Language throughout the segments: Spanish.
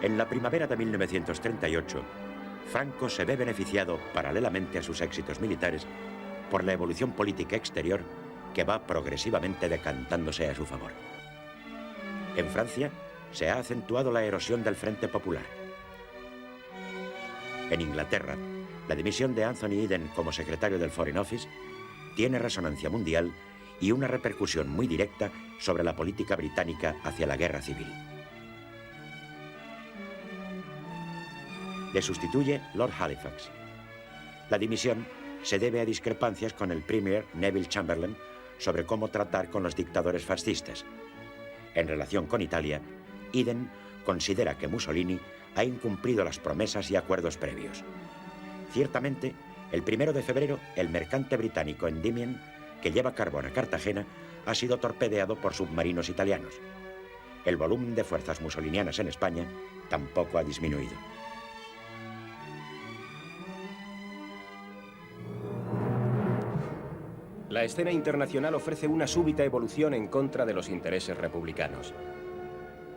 En la primavera de 1938, Franco se ve beneficiado, paralelamente a sus éxitos militares, por la evolución política exterior que va progresivamente decantándose a su favor. En Francia se ha acentuado la erosión del Frente Popular. En Inglaterra, la dimisión de Anthony Eden como secretario del Foreign Office tiene resonancia mundial y una repercusión muy directa sobre la política británica hacia la guerra civil. Le sustituye Lord Halifax. La dimisión se debe a discrepancias con el Premier Neville Chamberlain sobre cómo tratar con los dictadores fascistas. En relación con Italia, Eden considera que Mussolini ha incumplido las promesas y acuerdos previos. Ciertamente, el 1 de febrero, el mercante británico Endymion, que lleva carbón a Cartagena, ha sido torpedeado por submarinos italianos. El volumen de fuerzas mussolinianas en España tampoco ha disminuido. La escena internacional ofrece una súbita evolución en contra de los intereses republicanos.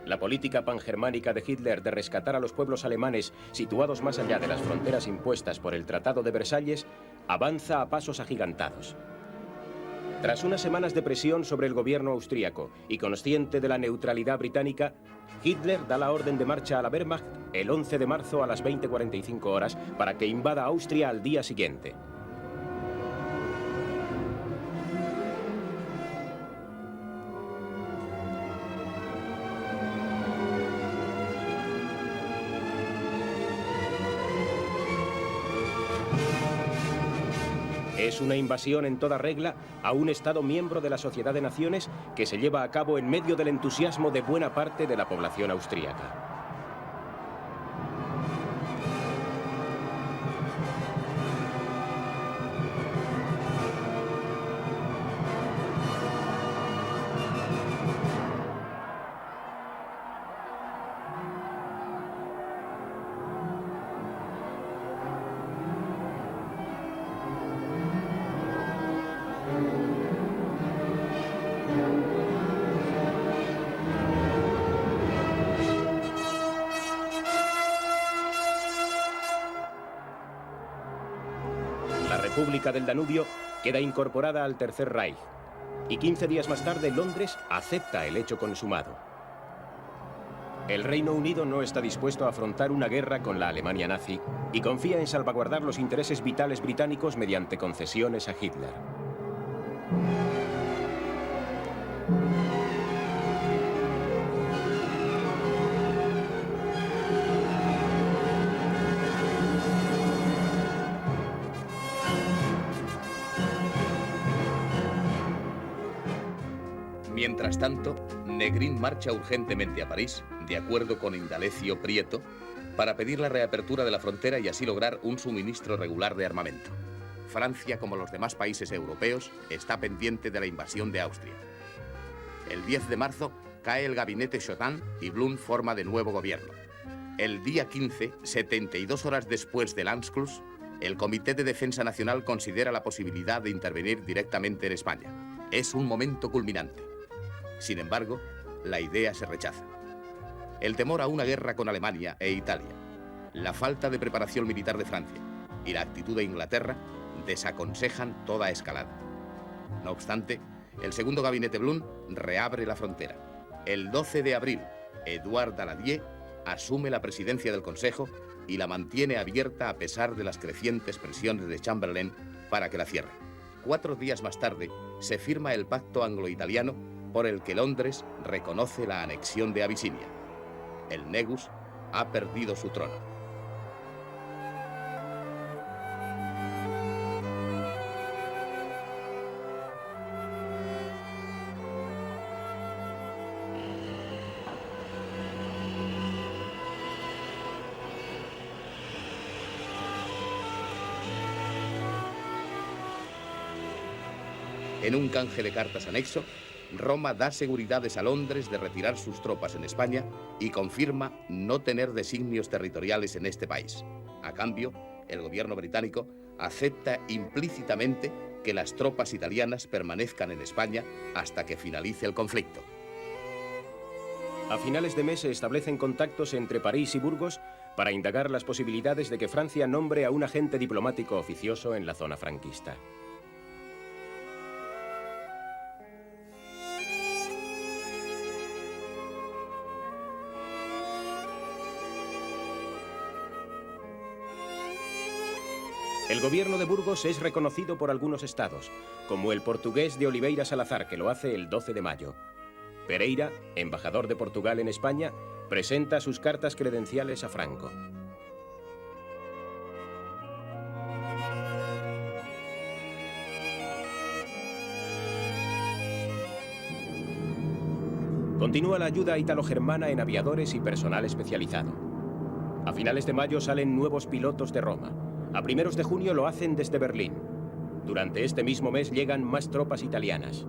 La política pangermánica de Hitler de rescatar a los pueblos alemanes situados más allá de las fronteras impuestas por el Tratado de Versalles avanza a pasos agigantados. Tras unas semanas de presión sobre el gobierno austríaco y consciente de la neutralidad británica, Hitler da la orden de marcha a la Wehrmacht el 11 de marzo a las 20:45 horas para que invada Austria al día siguiente. Es una invasión en toda regla a un Estado miembro de la Sociedad de Naciones que se lleva a cabo en medio del entusiasmo de buena parte de la población austríaca. La República del Danubio queda incorporada al Tercer Reich y 15 días más tarde Londres acepta el hecho consumado. El Reino Unido no está dispuesto a afrontar una guerra con la Alemania nazi y confía en salvaguardar los intereses vitales británicos mediante concesiones a Hitler. Mientras tanto, Negrín marcha urgentemente a París, de acuerdo con Indalecio Prieto, para pedir la reapertura de la frontera y así lograr un suministro regular de armamento. Francia, como los demás países europeos, está pendiente de la invasión de Austria. El 10 de marzo cae el gabinete Jotin y Blum forma de nuevo gobierno. El día 15, 72 horas después del Anschluss, el Comité de Defensa Nacional considera la posibilidad de intervenir directamente en España. Es un momento culminante. Sin embargo, la idea se rechaza. El temor a una guerra con Alemania e Italia, la falta de preparación militar de Francia y la actitud de Inglaterra desaconsejan toda escalada. No obstante, el segundo gabinete Blum reabre la frontera. El 12 de abril, Édouard Daladier asume la presidencia del Consejo y la mantiene abierta a pesar de las crecientes presiones de Chamberlain para que la cierre. 4 días más tarde, se firma el pacto anglo-italiano por el que Londres reconoce la anexión de Abisinia. El Negus ha perdido su trono. En un canje de cartas anexo, Roma da seguridades a Londres de retirar sus tropas en España y confirma no tener designios territoriales en este país. A cambio, el gobierno británico acepta implícitamente que las tropas italianas permanezcan en España hasta que finalice el conflicto. A finales de mes se establecen contactos entre París y Burgos para indagar las posibilidades de que Francia nombre a un agente diplomático oficioso en la zona franquista. El gobierno de Burgos es reconocido por algunos estados, como el portugués de Oliveira Salazar, que lo hace el 12 de mayo. Pereira, embajador de Portugal en España, presenta sus cartas credenciales a Franco. Continúa la ayuda italo-germana en aviadores y personal especializado. A finales de mayo salen nuevos pilotos de Roma. A primeros de junio lo hacen desde Berlín. Durante este mismo mes llegan más tropas italianas.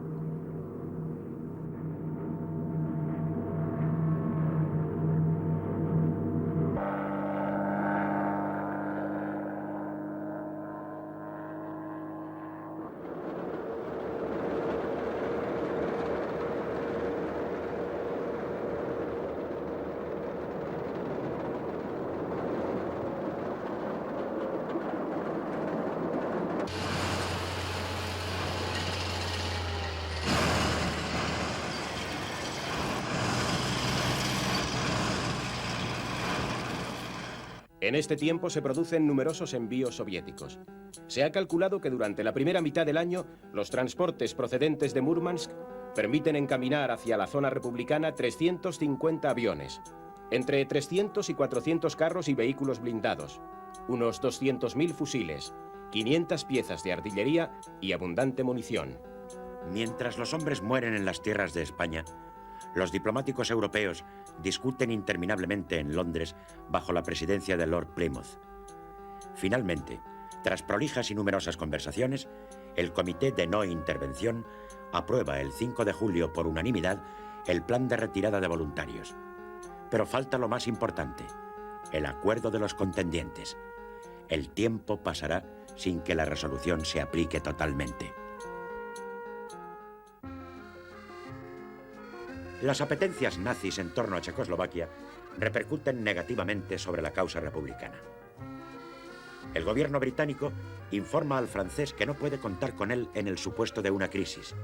En este tiempo se producen numerosos envíos soviéticos. Se ha calculado que durante la primera mitad del año, los transportes procedentes de Múrmansk permiten encaminar hacia la zona republicana 350 aviones, entre 300 y 400 carros y vehículos blindados, unos 200.000 fusiles, 500 piezas de artillería y abundante munición. Mientras los hombres mueren en las tierras de España, los diplomáticos europeos discuten interminablemente en Londres bajo la presidencia de Lord Plymouth. Finalmente, tras prolijas y numerosas conversaciones, el Comité de No Intervención aprueba el 5 de julio por unanimidad el plan de retirada de voluntarios. Pero falta lo más importante, el acuerdo de los contendientes. El tiempo pasará sin que la resolución se aplique totalmente. Las apetencias nazis en torno a Checoslovaquia repercuten negativamente sobre la causa republicana. El gobierno británico informa al francés que no puede contar con él en el supuesto de una crisis.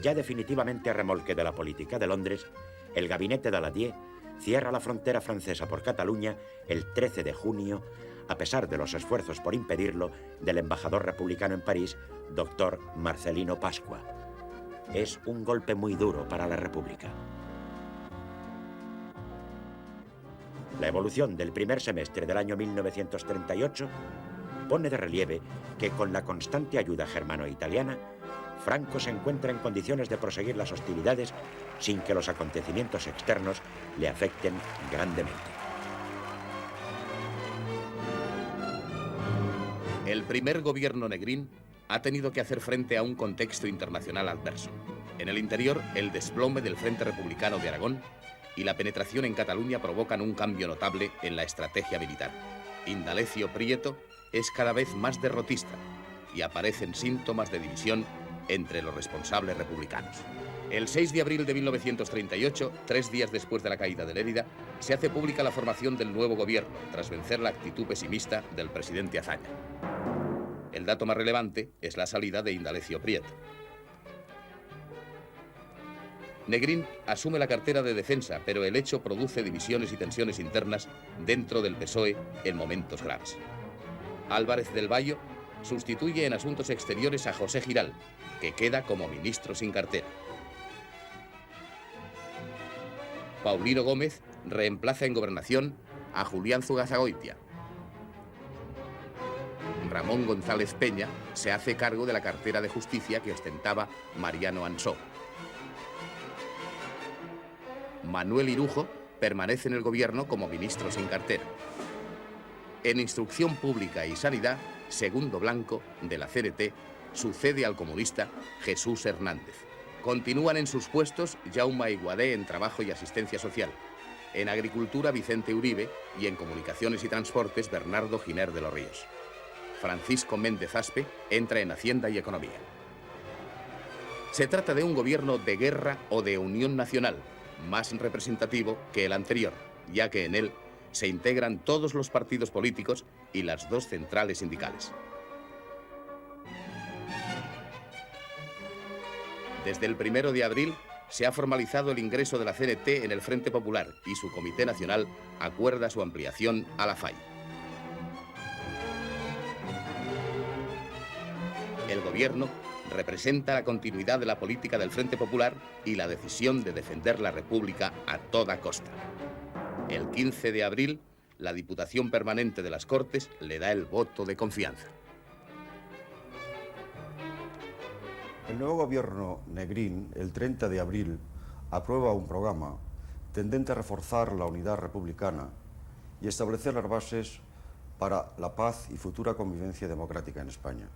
Ya definitivamente a remolque de la política de Londres, el gabinete Daladier cierra la frontera francesa por Cataluña el 13 de junio, a pesar de los esfuerzos por impedirlo del embajador republicano en París, doctor Marcelino Pasqua. Es un golpe muy duro para la República. La evolución del primer semestre del año 1938 pone de relieve que con la constante ayuda germano-italiana, Franco se encuentra en condiciones de proseguir las hostilidades sin que los acontecimientos externos le afecten grandemente. El primer gobierno Negrín ha tenido que hacer frente a un contexto internacional adverso. En el interior, el desplome del Frente Republicano de Aragón y la penetración en Cataluña provocan un cambio notable en la estrategia militar. Indalecio Prieto es cada vez más derrotista y aparecen síntomas de división entre los responsables republicanos. El 6 de abril de 1938, 3 días después de la caída de Lérida, se hace pública la formación del nuevo gobierno, tras vencer la actitud pesimista del presidente Azaña. El dato más relevante es la salida de Indalecio Prieto. Negrín asume la cartera de defensa, pero el hecho produce divisiones y tensiones internas dentro del PSOE en momentos graves. Álvarez del Valle sustituye en asuntos exteriores a José Giral, que queda como ministro sin cartera. Paulino Gómez reemplaza en gobernación a Julián Zugazagoitia. Ramón González Peña se hace cargo de la cartera de Justicia que ostentaba Mariano Ansó. Manuel Irujo permanece en el gobierno como ministro sin cartera. En Instrucción Pública y Sanidad, Segundo Blanco, de la CNT, sucede al comunista Jesús Hernández. Continúan en sus puestos Jaume Iguadé en Trabajo y Asistencia Social, en Agricultura Vicente Uribe y en Comunicaciones y Transportes Bernardo Giner de los Ríos. Francisco Méndez Aspe entra en Hacienda y Economía. Se trata de un gobierno de guerra o de unión nacional, más representativo que el anterior, ya que en él se integran todos los partidos políticos y las dos centrales sindicales. Desde el 1 de abril se ha formalizado el ingreso de la CNT en el Frente Popular y su Comité Nacional acuerda su ampliación a la FAI. El Gobierno representa la continuidad de la política del Frente Popular y la decisión de defender la República a toda costa. El 15 de abril, la Diputación Permanente de las Cortes le da el voto de confianza. El nuevo gobierno Negrín, el 30 de abril, aprueba un programa tendente a reforzar la unidad republicana y establecer las bases para la paz y futura convivencia democrática en España.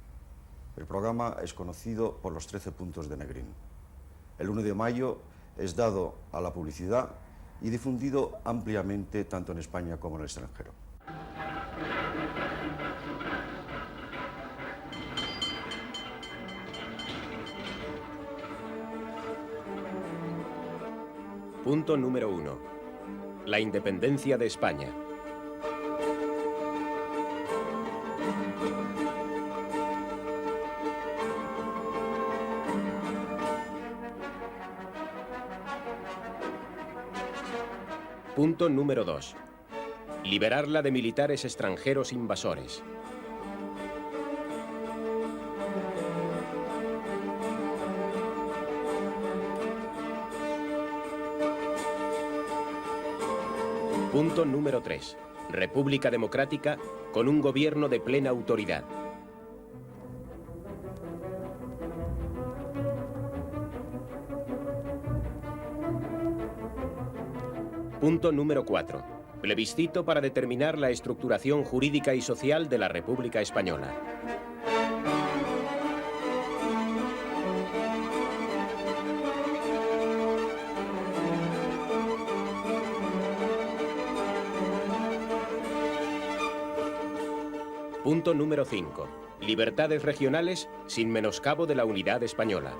El programa es conocido por los 13 puntos de Negrín. El 1 de mayo es dado a la publicidad y difundido ampliamente tanto en España como en el extranjero. Punto número 1. La independencia de España. Punto número 2. Liberarla de militares extranjeros invasores. Punto número 3. República democrática con un gobierno de plena autoridad. Punto número 4. Plebiscito para determinar la estructuración jurídica y social de la República Española. Punto número 5. Libertades regionales sin menoscabo de la unidad española.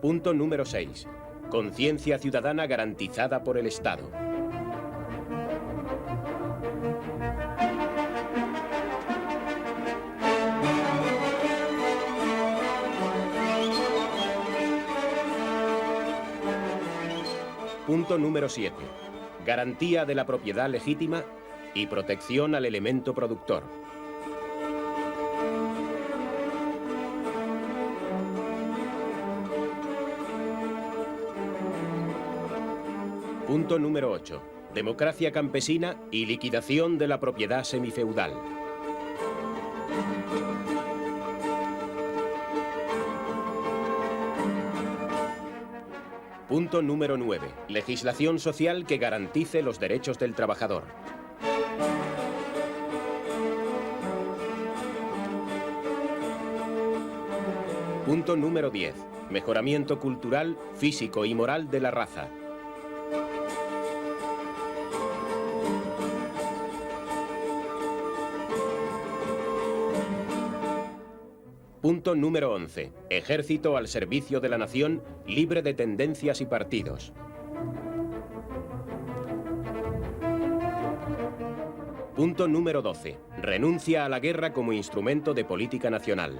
Punto número 6. Conciencia ciudadana garantizada por el Estado. Punto número 7. Garantía de la propiedad legítima y protección al elemento productor. Punto número 8. Democracia campesina y liquidación de la propiedad semifeudal. Punto número 9. Legislación social que garantice los derechos del trabajador. Punto número 10. Mejoramiento cultural, físico y moral de la raza. Punto número 11. Ejército al servicio de la nación, libre de tendencias y partidos. Punto número 12. Renuncia a la guerra como instrumento de política nacional.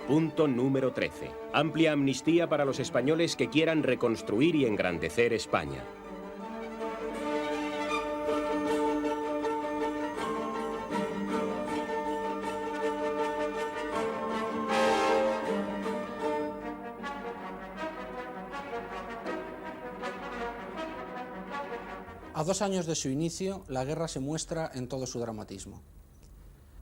Punto número 13. Amplia amnistía para los españoles que quieran reconstruir y engrandecer España. A 2 años de su inicio, la guerra se muestra en todo su dramatismo.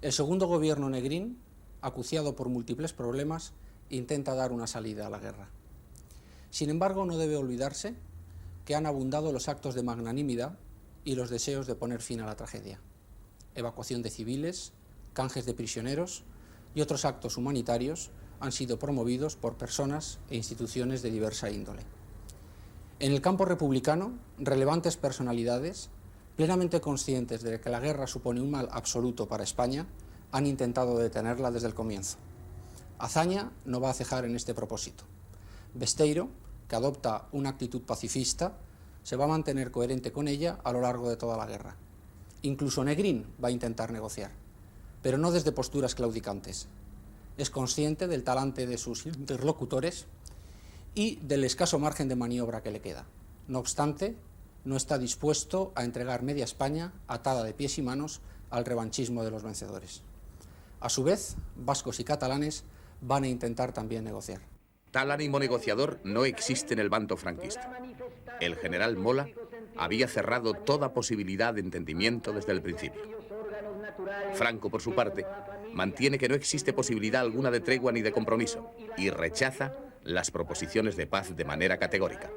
El segundo gobierno Negrín, acuciado por múltiples problemas, intenta dar una salida a la guerra. Sin embargo, no debe olvidarse que han abundado los actos de magnanimidad y los deseos de poner fin a la tragedia. Evacuación de civiles, canjes de prisioneros y otros actos humanitarios han sido promovidos por personas e instituciones de diversa índole. En el campo republicano, relevantes personalidades, plenamente conscientes de que la guerra supone un mal absoluto para España, han intentado detenerla desde el comienzo. Azaña no va a cejar en este propósito. Besteiro, que adopta una actitud pacifista, se va a mantener coherente con ella a lo largo de toda la guerra. Incluso Negrín va a intentar negociar, pero no desde posturas claudicantes. Es consciente del talante de sus interlocutores y del escaso margen de maniobra que le queda. No obstante, no está dispuesto a entregar media España atada de pies y manos al revanchismo de los vencedores. A su vez, vascos y catalanes van a intentar también negociar. Tal ánimo negociador no existe en el bando franquista. El general Mola había cerrado toda posibilidad de entendimiento desde el principio. Franco, por su parte, mantiene que no existe posibilidad alguna de tregua ni de compromiso y rechaza las proposiciones de paz de manera categórica.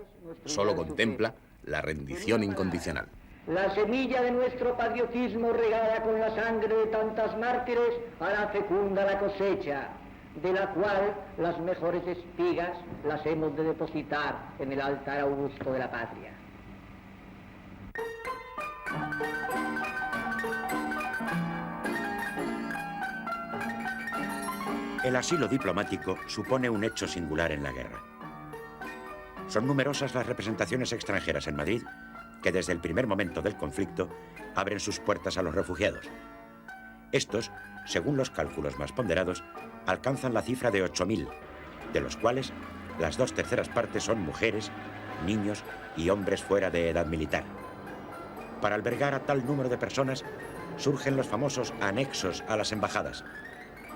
Solo contempla la rendición incondicional. La semilla de nuestro patriotismo regada con la sangre de tantas mártires hará fecunda la cosecha, de la cual las mejores espigas las hemos de depositar en el altar augusto de la patria. El asilo diplomático supone un hecho singular en la guerra. Son numerosas las representaciones extranjeras en Madrid que desde el primer momento del conflicto abren sus puertas a los refugiados. Estos, según los cálculos más ponderados, alcanzan la cifra de 8.000, de los cuales las 2/3 partes son mujeres, niños y hombres fuera de edad militar. Para albergar a tal número de personas surgen los famosos anexos a las embajadas,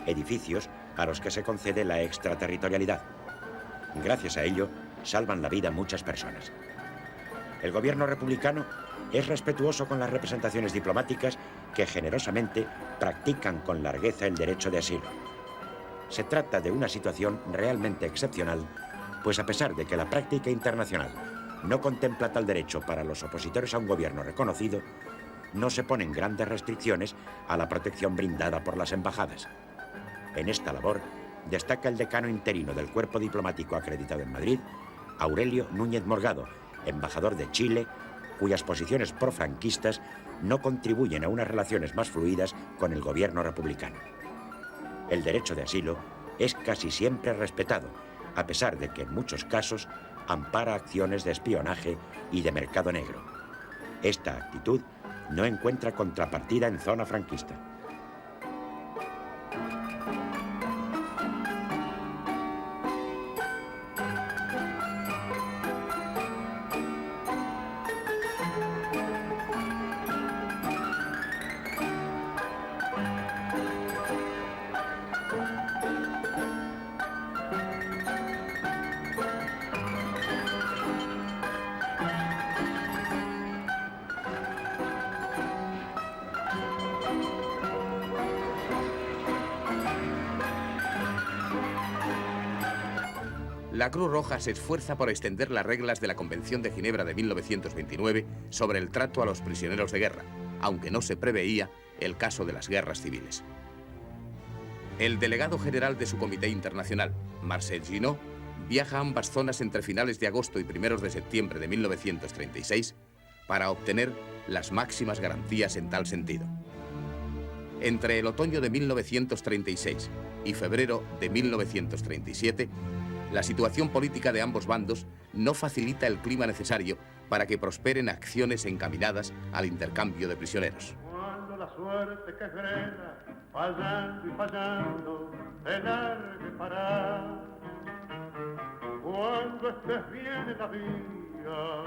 edificios a los que se concede la extraterritorialidad. Gracias a ello, salvan la vida muchas personas. El gobierno republicano es respetuoso con las representaciones diplomáticas que generosamente practican con largueza el derecho de asilo. Se trata de una situación realmente excepcional, pues a pesar de que la práctica internacional no contempla tal derecho para los opositores a un gobierno reconocido, no se ponen grandes restricciones a la protección brindada por las embajadas. En esta labor destaca el decano interino del Cuerpo Diplomático acreditado en Madrid, Aurelio Núñez Morgado, embajador de Chile, cuyas posiciones profranquistas no contribuyen a unas relaciones más fluidas con el gobierno republicano. El derecho de asilo es casi siempre respetado, a pesar de que en muchos casos ampara acciones de espionaje y de mercado negro. Esta actitud no encuentra contrapartida en zona franquista. La Cruz Roja se esfuerza por extender las reglas de la Convención de Ginebra de 1929 sobre el trato a los prisioneros de guerra, aunque no se preveía el caso de las guerras civiles. El delegado general de su comité internacional, Marcel Ginot, viaja a ambas zonas entre finales de agosto y primeros de septiembre de 1936 para obtener las máximas garantías en tal sentido. Entre el otoño de 1936 y febrero de 1937, la situación política de ambos bandos no facilita el clima necesario para que prosperen acciones encaminadas al intercambio de prisioneros. Cuando la suerte que frena, fallando y fallando, te largue parar. Cuando estés bien en la vida,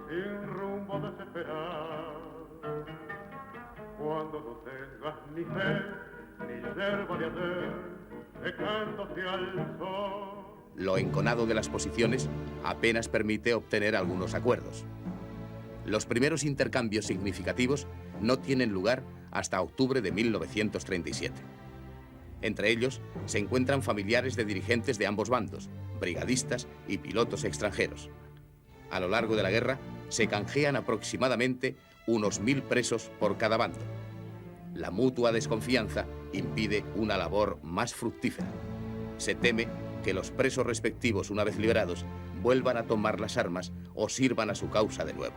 sin rumbo desesperar. Cuando no tengas ni fe, ni yerba de ayer, secándose al sol. Lo enconado de las posiciones apenas permite obtener algunos acuerdos. Los primeros intercambios significativos no tienen lugar hasta octubre de 1937. Entre ellos se encuentran familiares de dirigentes de ambos bandos, brigadistas y pilotos extranjeros. A lo largo de la guerra se canjean aproximadamente unos 1000 presos por cada bando. La mutua desconfianza impide una labor más fructífera. Se teme que los presos respectivos, una vez liberados, vuelvan a tomar las armas o sirvan a su causa de nuevo.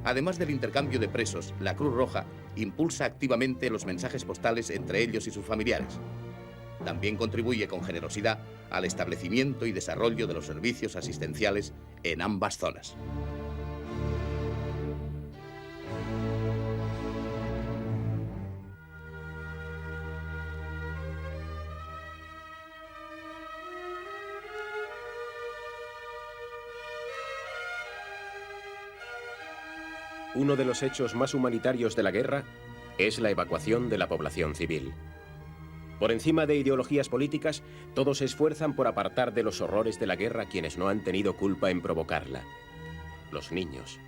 Además del intercambio de presos, la Cruz Roja impulsa activamente los mensajes postales entre ellos y sus familiares. También contribuye con generosidad al establecimiento y desarrollo de los servicios asistenciales en ambas zonas. Uno de los hechos más humanitarios de la guerra es la evacuación de la población civil. Por encima de ideologías políticas, todos se esfuerzan por apartar de los horrores de la guerra quienes no han tenido culpa en provocarla: los niños.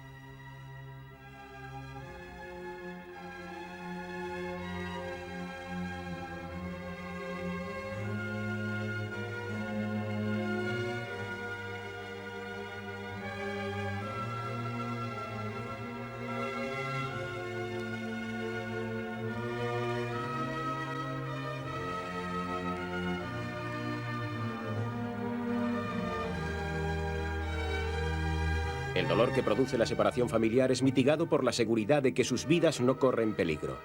El dolor que produce la separación familiar es mitigado por la seguridad de que sus vidas no corren peligro.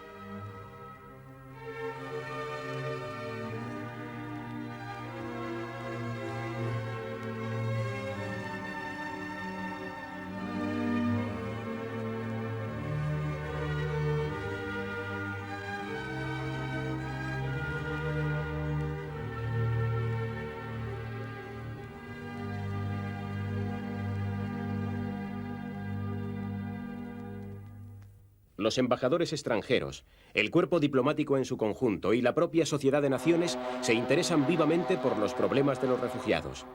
Los embajadores extranjeros, el cuerpo diplomático en su conjunto y la propia Sociedad de Naciones se interesan vivamente por los problemas de los refugiados.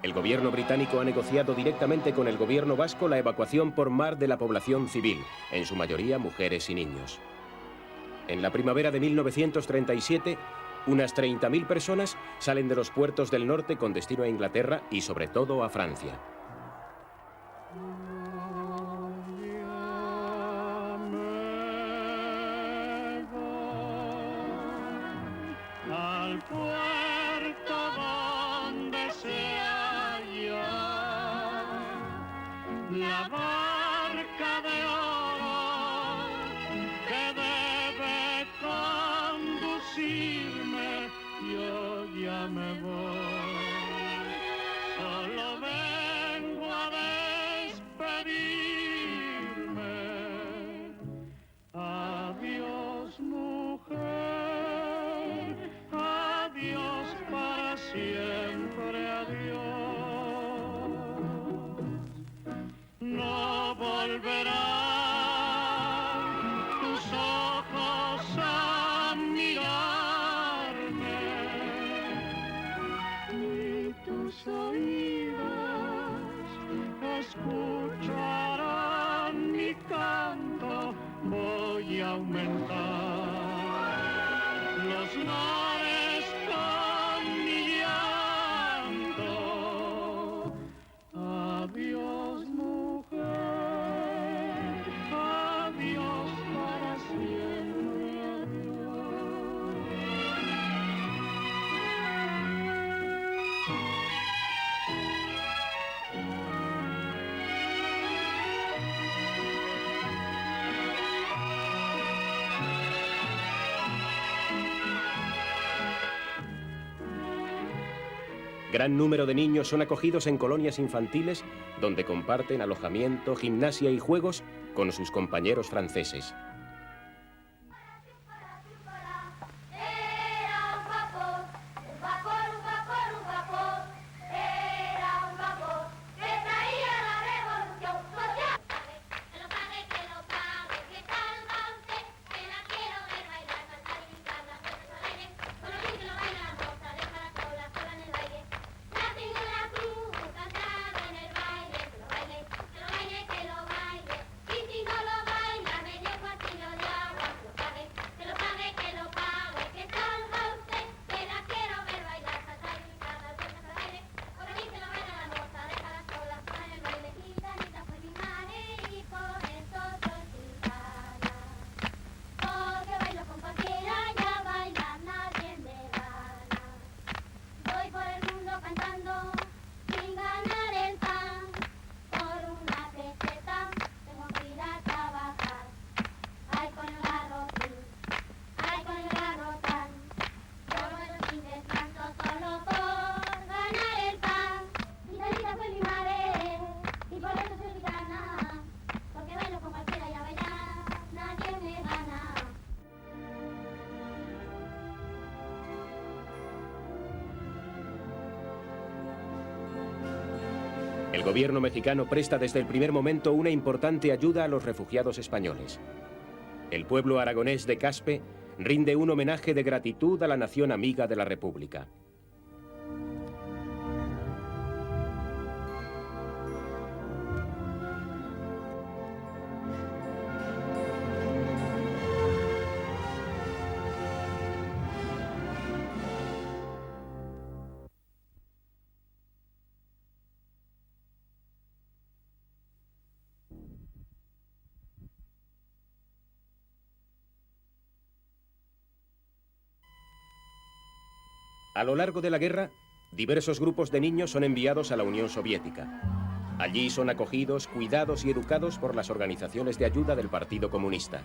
El gobierno británico ha negociado directamente con el gobierno vasco la evacuación por mar de la población civil, en su mayoría mujeres y niños. En la primavera de 1937, unas 30.000 personas salen de los puertos del norte con destino a Inglaterra y sobre todo a Francia. Al puerto donde se halla la barca de oro que debe conducirme, yo ya me voy, solo vengo a despedirme. Adiós, mujer, adiós para siempre, adiós. No volverán tus ojos a mirarme, ni tus oídos escucharán mi canto. Voy a aumentar los mares con mi llanto. Adiós, mujer, adiós para siempre, adiós. Gran número de niños son acogidos en colonias infantiles donde comparten alojamiento, gimnasia y juegos con sus compañeros franceses. Era un vapor, un vapor, un vapor, un vapor. Era un vapor que traía la revolución social. Que lo pague, que tal va usted, que la quiero ver bailar, cantar y gritar las cosas alegres. Con lo bien que lo baila la moza de Caracola, sola en el baile. La señora Cruz cansada en el baile, que lo baile, que lo baile, que lo baile. Y si no lo baila, me llevo a ti. El gobierno mexicano presta desde el primer momento una importante ayuda a los refugiados españoles. El pueblo aragonés de Caspe rinde un homenaje de gratitud a la nación amiga de la República. A lo largo de la guerra, diversos grupos de niños son enviados a la Unión Soviética. Allí son acogidos, cuidados y educados por las organizaciones de ayuda del Partido Comunista.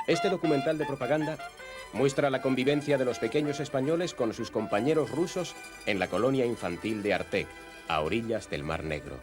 Este documental de propaganda muestra la convivencia de los pequeños españoles con sus compañeros rusos en la colonia infantil de Artek, a orillas del Mar Negro.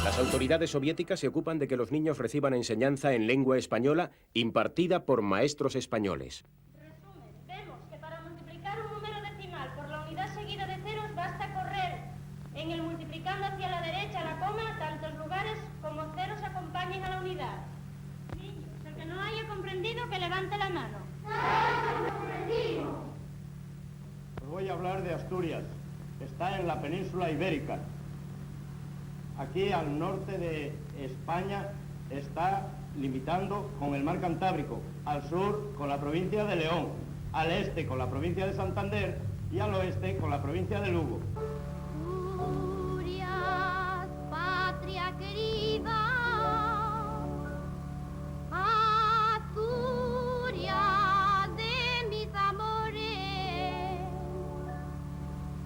Las autoridades soviéticas se ocupan de que los niños reciban enseñanza en lengua española impartida por maestros españoles. Resumen, vemos que para multiplicar un número decimal por la unidad seguida de ceros basta correr en el multiplicando hacia la derecha la coma tantos lugares como ceros acompañen a la unidad. Niños, el que no haya comprendido que levante la mano. Os voy a hablar de Asturias, que está en la península ibérica. Aquí al norte de España está limitando con el mar Cantábrico, al sur con la provincia de León, al este con la provincia de Santander y al oeste con la provincia de Lugo. Asturias, patria querida, Asturias de mis amores,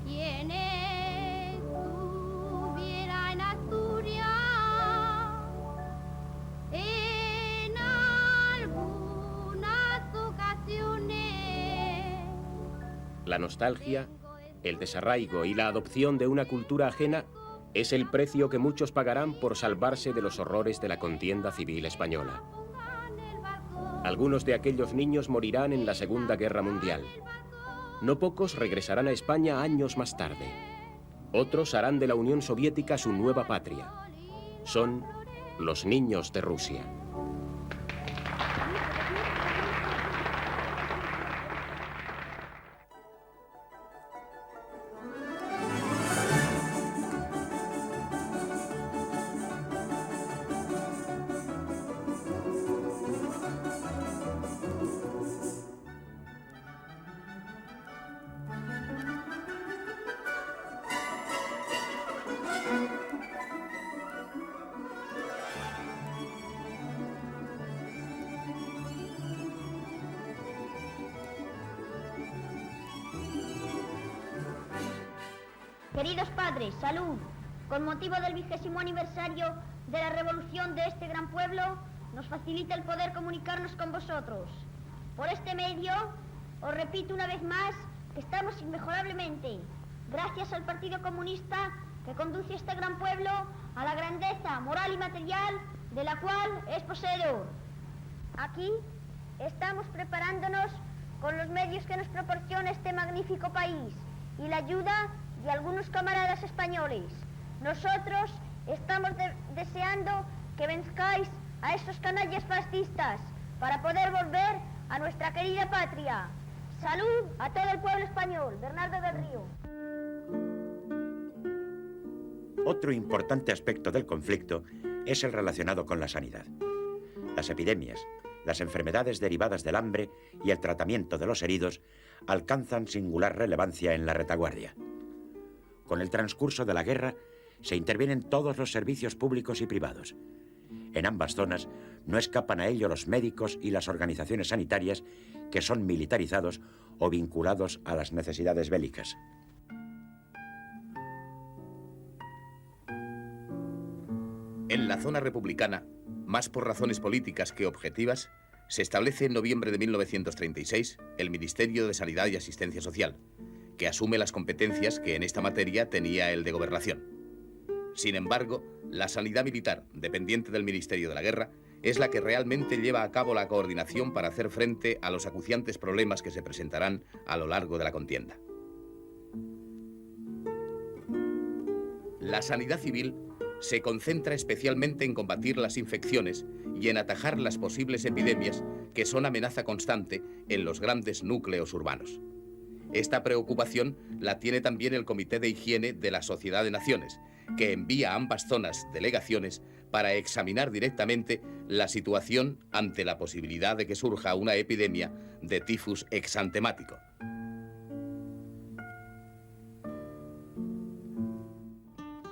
¿quién estuviera en Asturias en algunas ocasiones? La nostalgia, el desarraigo y la adopción de una cultura ajena es el precio que muchos pagarán por salvarse de los horrores de la contienda civil española. Algunos de aquellos niños morirán en la Segunda Guerra Mundial. No pocos regresarán a España años más tarde. Otros harán de la Unión Soviética su nueva patria. Son los niños de Rusia. Queridos padres, salud. Con motivo del 20º aniversario de la revolución de este gran pueblo, nos facilita el poder comunicarnos con vosotros. Por este medio, os repito una vez más que estamos inmejorablemente, gracias al Partido Comunista que conduce a este gran pueblo a la grandeza moral y material de la cual es poseedor. Aquí estamos preparándonos con los medios que nos proporciona este magnífico país y la ayuda de algunos camaradas españoles. Nosotros estamos deseando que venzcáis a estos canallas fascistas para poder volver a nuestra querida patria. Salud a todo el pueblo español. Bernardo del Río. Otro importante aspecto del conflicto es el relacionado con la sanidad. Las epidemias, las enfermedades derivadas del hambre y el tratamiento de los heridos alcanzan singular relevancia en la retaguardia. Con el transcurso de la guerra, se intervienen todos los servicios públicos y privados. En ambas zonas no escapan a ello los médicos y las organizaciones sanitarias que son militarizados o vinculados a las necesidades bélicas. En la zona republicana, más por razones políticas que objetivas, se establece en noviembre de 1936 el Ministerio de Sanidad y Asistencia Social, que asume las competencias que en esta materia tenía el de Gobernación. Sin embargo, la sanidad militar, dependiente del Ministerio de la Guerra, es la que realmente lleva a cabo la coordinación para hacer frente a los acuciantes problemas que se presentarán a lo largo de la contienda. La sanidad civil se concentra especialmente en combatir las infecciones y en atajar las posibles epidemias que son amenaza constante en los grandes núcleos urbanos. Esta preocupación la tiene también el Comité de Higiene de la Sociedad de Naciones, que envía a ambas zonas delegaciones para examinar directamente la situación ante la posibilidad de que surja una epidemia de tifus exantemático.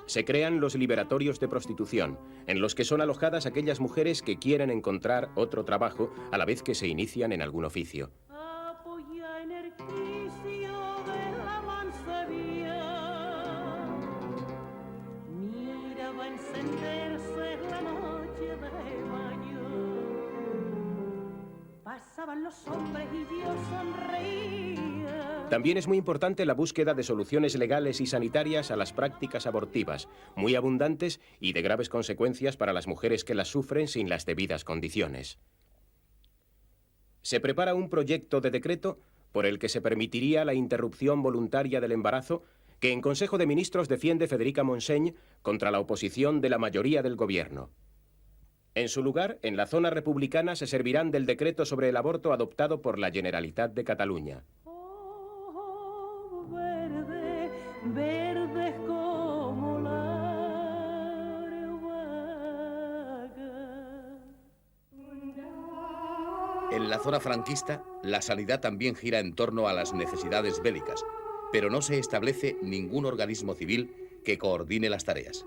Se crean los liberatorios de prostitución, en los que son alojadas aquellas mujeres que quieren encontrar otro trabajo a la vez que se inician en algún oficio. Pasaban los hombres y yo sonreía. También es muy importante la búsqueda de soluciones legales y sanitarias a las prácticas abortivas, muy abundantes y de graves consecuencias para las mujeres que las sufren sin las debidas condiciones. Se prepara un proyecto de decreto por el que se permitiría la interrupción voluntaria del embarazo, que en Consejo de Ministros defiende Federica Montseny contra la oposición de la mayoría del gobierno. En su lugar, en la zona republicana se servirán del decreto sobre el aborto adoptado por la Generalitat de Cataluña. Oh, verde, verdes como la vaca. En la zona franquista, la sanidad también gira en torno a las necesidades bélicas, pero no se establece ningún organismo civil que coordine las tareas.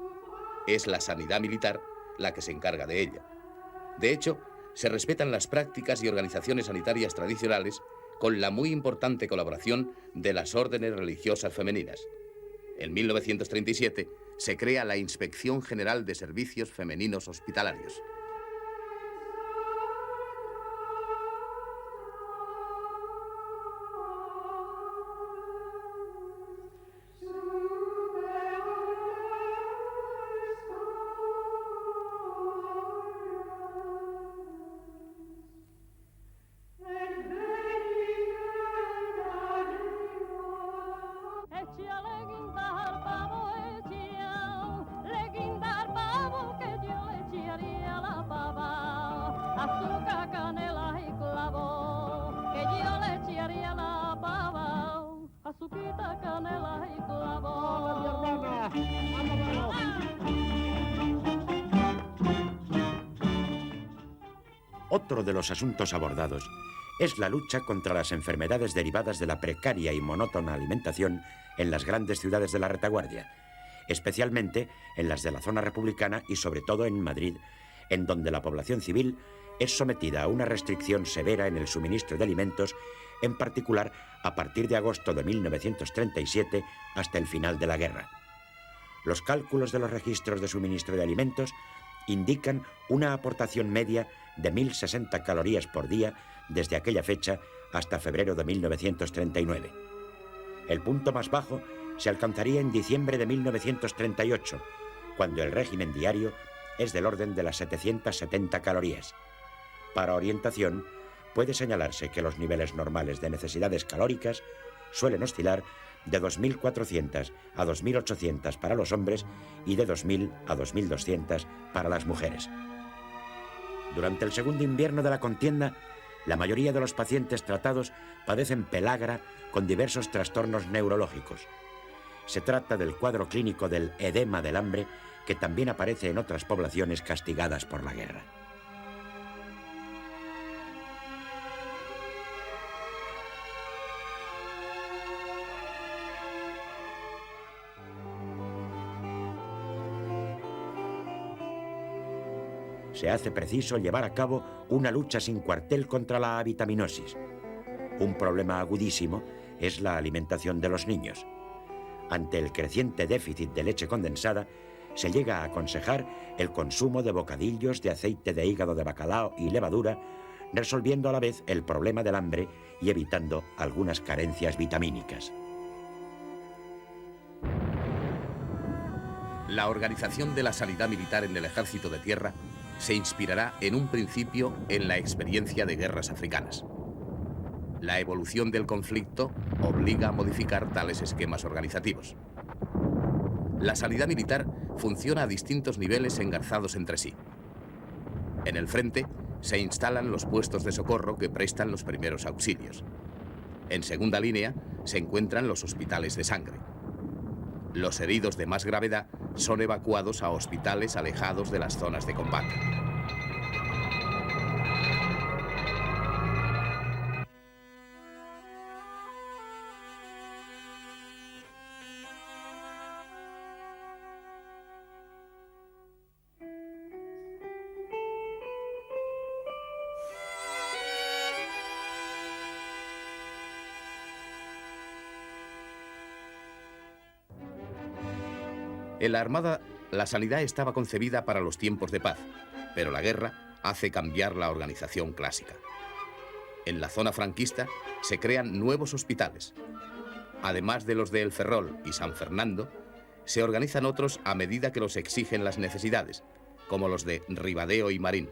Es la sanidad militar la que se encarga de ella. De hecho, se respetan las prácticas y organizaciones sanitarias tradicionales con la muy importante colaboración de las órdenes religiosas femeninas. En 1937 se crea la Inspección General de Servicios Femeninos Hospitalarios. Otro de los asuntos abordados es la lucha contra las enfermedades derivadas de la precaria y monótona alimentación en las grandes ciudades de la retaguardia, especialmente en las de la zona republicana y sobre todo en Madrid, en donde la población civil es sometida a una restricción severa en el suministro de alimentos, en particular a partir de agosto de 1937 hasta el final de la guerra. Los cálculos de los registros de suministro de alimentos indican una aportación media de 1.060 calorías por día desde aquella fecha hasta febrero de 1939. El punto más bajo se alcanzaría en diciembre de 1938, cuando el régimen diario es del orden de las 770 calorías. Para orientación, puede señalarse que los niveles normales de necesidades calóricas suelen oscilar de 2.400 a 2.800 para los hombres y de 2.000 a 2.200 para las mujeres. Durante el segundo invierno de la contienda, la mayoría de los pacientes tratados padecen pelagra con diversos trastornos neurológicos. Se trata del cuadro clínico del edema del hambre, que también aparece en otras poblaciones castigadas por la guerra. Se hace preciso llevar a cabo una lucha sin cuartel contra la avitaminosis. Un problema agudísimo es la alimentación de los niños. Ante el creciente déficit de leche condensada, se llega a aconsejar el consumo de bocadillos de aceite de hígado de bacalao y levadura, resolviendo a la vez el problema del hambre y evitando algunas carencias vitamínicas. La organización de la sanidad militar en el ejército de tierra se inspirará en un principio en la experiencia de guerras africanas. La evolución del conflicto obliga a modificar tales esquemas organizativos. La sanidad militar funciona a distintos niveles engarzados entre sí. En el frente se instalan los puestos de socorro que prestan los primeros auxilios. En segunda línea se encuentran los hospitales de sangre. Los heridos de más gravedad son evacuados a hospitales alejados de las zonas de combate. En la Armada, la sanidad estaba concebida para los tiempos de paz, pero la guerra hace cambiar la organización clásica. En la zona franquista se crean nuevos hospitales. Además de los de El Ferrol y San Fernando, se organizan otros a medida que los exigen las necesidades, como los de Ribadeo y Marín.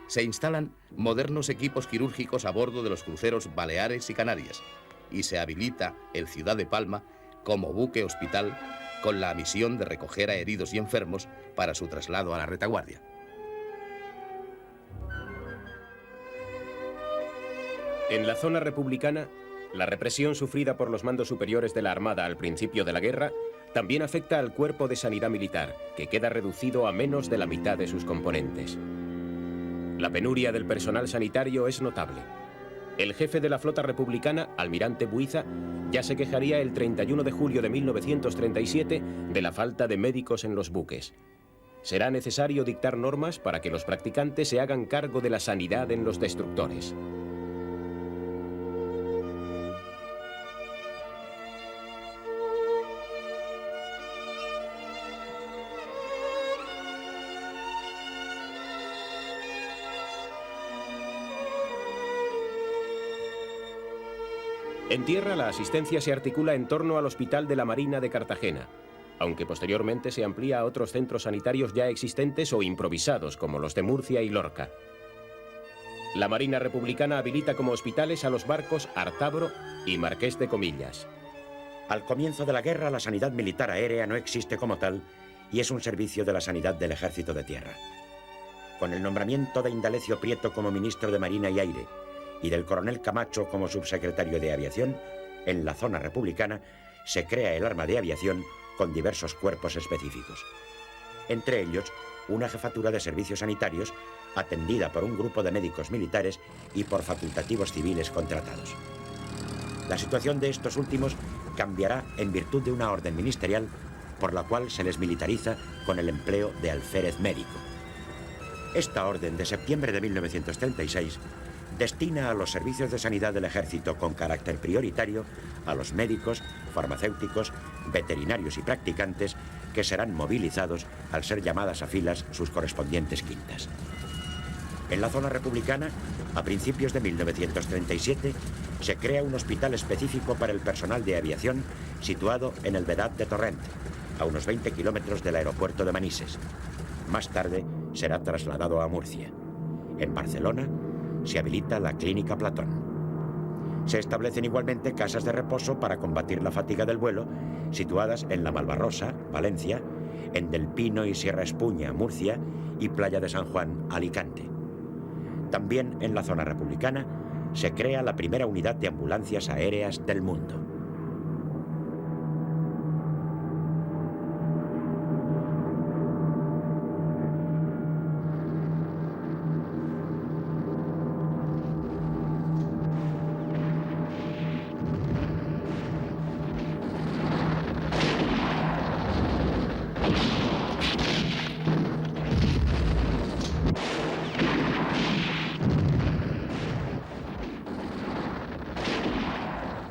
Se instalan modernos equipos quirúrgicos a bordo de los cruceros Baleares y Canarias, y se habilita el Ciudad de Palma como buque hospital con la misión de recoger a heridos y enfermos para su traslado a la retaguardia. En la zona republicana, la represión sufrida por los mandos superiores de la Armada al principio de la guerra también afecta al cuerpo de sanidad militar, que queda reducido a menos de la mitad de sus componentes. La penuria del personal sanitario es notable. El jefe de la flota republicana, almirante Buiza, ya se quejaría el 31 de julio de 1937 de la falta de médicos en los buques. Será necesario dictar normas para que los practicantes se hagan cargo de la sanidad en los destructores. En tierra, la asistencia se articula en torno al Hospital de la Marina de Cartagena, aunque posteriormente se amplía a otros centros sanitarios ya existentes o improvisados, como los de Murcia y Lorca. La Marina Republicana habilita como hospitales a los barcos Artabro y Marqués de Comillas. Al comienzo de la guerra, la sanidad militar aérea no existe como tal y es un servicio de la sanidad del Ejército de Tierra. Con el nombramiento de Indalecio Prieto como ministro de Marina y Aire y del coronel Camacho como subsecretario de Aviación, en la zona republicana se crea el arma de aviación con diversos cuerpos específicos. entre ellos una jefatura de servicios sanitarios atendida por un grupo de médicos militares y por facultativos civiles contratados. La situación de estos últimos cambiará en virtud de una orden ministerial por la cual se les militariza con el empleo de alférez médico. Esta orden de septiembre de 1936 destina a los servicios de sanidad del ejército con carácter prioritario a los médicos, farmacéuticos, veterinarios y practicantes que serán movilizados al ser llamadas a filas sus correspondientes quintas. En la zona republicana, a principios de 1937, se crea un hospital específico para el personal de aviación situado en el Vedat de Torrent, a unos 20 kilómetros del aeropuerto de Manises. Más tarde será trasladado a Murcia. En Barcelona se habilita la Clínica Platón. Se establecen igualmente casas de reposo para combatir la fatiga del vuelo, situadas en La Malvarrosa, Valencia, en Del Pino y Sierra Espuña, Murcia, y Playa de San Juan, Alicante. También en la zona republicana se crea la primera unidad de ambulancias aéreas del mundo.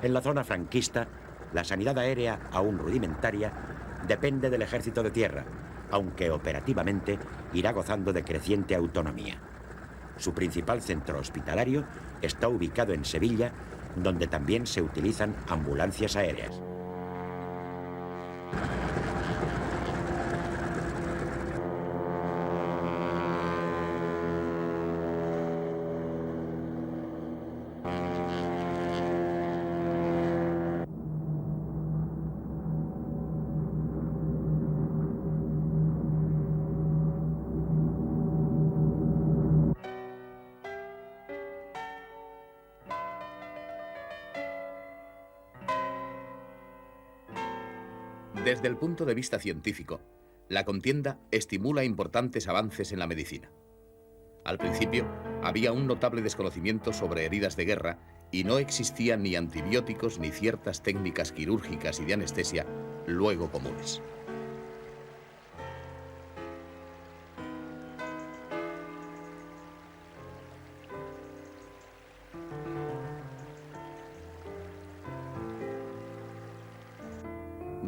En la zona franquista, la sanidad aérea, aún rudimentaria, depende del ejército de tierra, aunque operativamente irá gozando de creciente autonomía. Su principal centro hospitalario está ubicado en Sevilla, donde también se utilizan ambulancias aéreas. Desde el punto de vista científico, la contienda estimula importantes avances en la medicina. Al principio, había un notable desconocimiento sobre heridas de guerra y no existían ni antibióticos ni ciertas técnicas quirúrgicas y de anestesia luego comunes.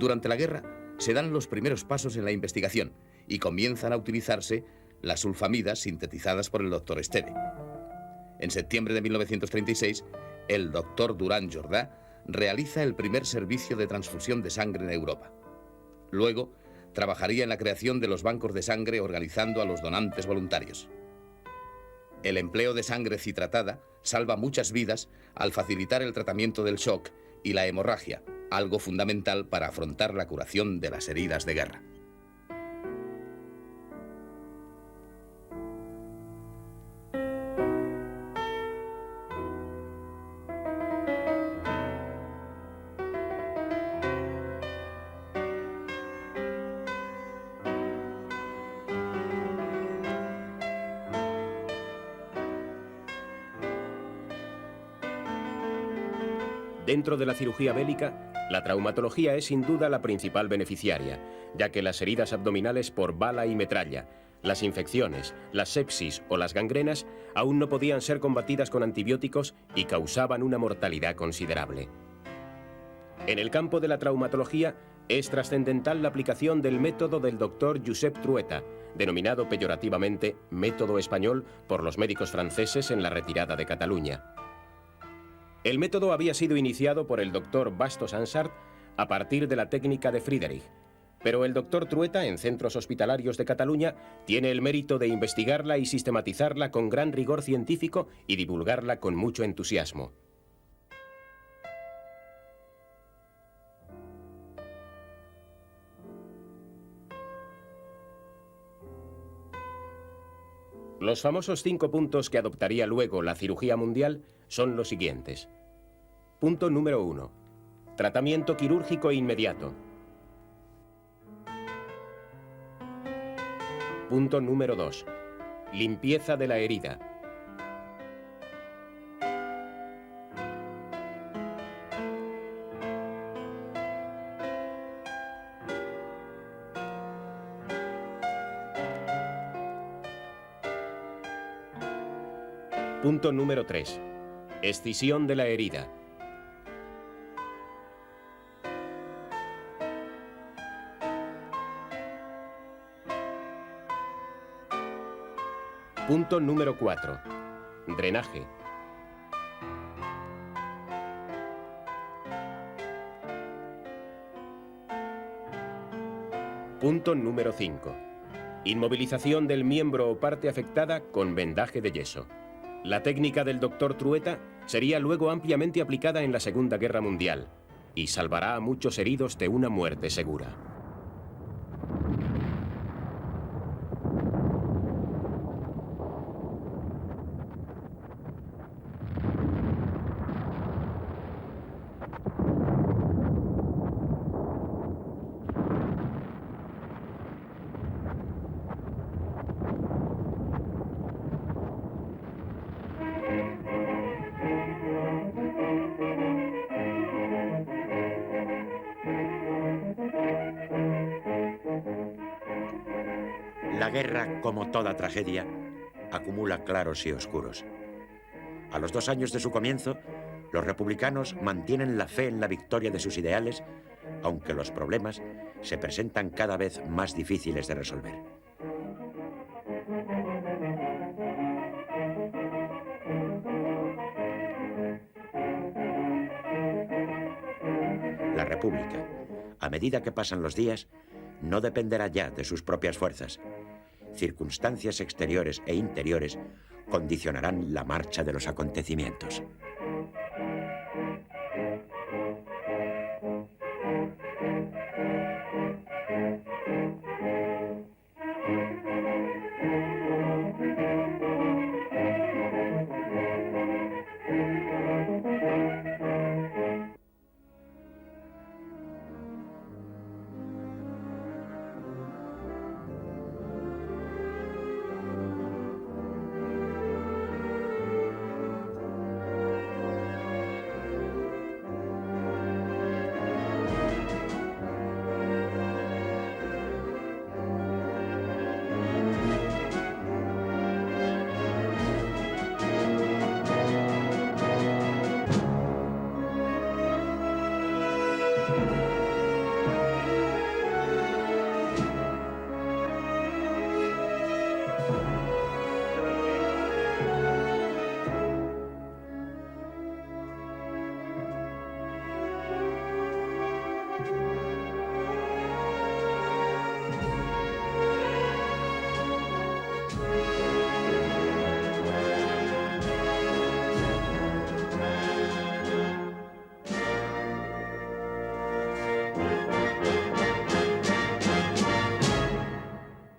Durante la guerra se dan los primeros pasos en la investigación y comienzan a utilizarse las sulfamidas sintetizadas por el doctor Esteve. En septiembre de 1936, el doctor Durán Jordà realiza el primer servicio de transfusión de sangre en Europa. Luego, trabajaría en la creación de los bancos de sangre organizando a los donantes voluntarios. El empleo de sangre citratada salva muchas vidas al facilitar el tratamiento del shock y la hemorragia, algo fundamental para afrontar la curación de las heridas de guerra. Dentro de la cirugía bélica, la traumatología es sin duda la principal beneficiaria, ya que las heridas abdominales por bala y metralla, las infecciones, la sepsis o las gangrenas aún no podían ser combatidas con antibióticos y causaban una mortalidad considerable. En el campo de la traumatología es trascendental la aplicación del método del doctor Josep Trueta, denominado peyorativamente método español por los médicos franceses en la retirada de Cataluña. El método había sido iniciado por el doctor Bastos Ansart a partir de la técnica de Friedrich, pero el doctor Trueta, en centros hospitalarios de Cataluña, tiene el mérito de investigarla y sistematizarla con gran rigor científico y divulgarla con mucho entusiasmo. Los famosos 5 puntos que adoptaría luego la cirugía mundial son los siguientes. Punto número 1. Tratamiento quirúrgico inmediato. Punto número 2. Limpieza de la herida. Punto número 3. Escisión de la herida. Punto número 4. Drenaje. Punto número 5. Inmovilización del miembro o parte afectada con vendaje de yeso. La técnica del doctor Trueta sería luego ampliamente aplicada en la Segunda Guerra Mundial y salvará a muchos heridos de una muerte segura. La guerra, como toda tragedia, acumula claros y oscuros. A los 2 años de su comienzo, los republicanos mantienen la fe en la victoria de sus ideales, aunque los problemas se presentan cada vez más difíciles de resolver. La República, a medida que pasan los días, no dependerá ya de sus propias fuerzas. Circunstancias exteriores e interiores condicionarán la marcha de los acontecimientos.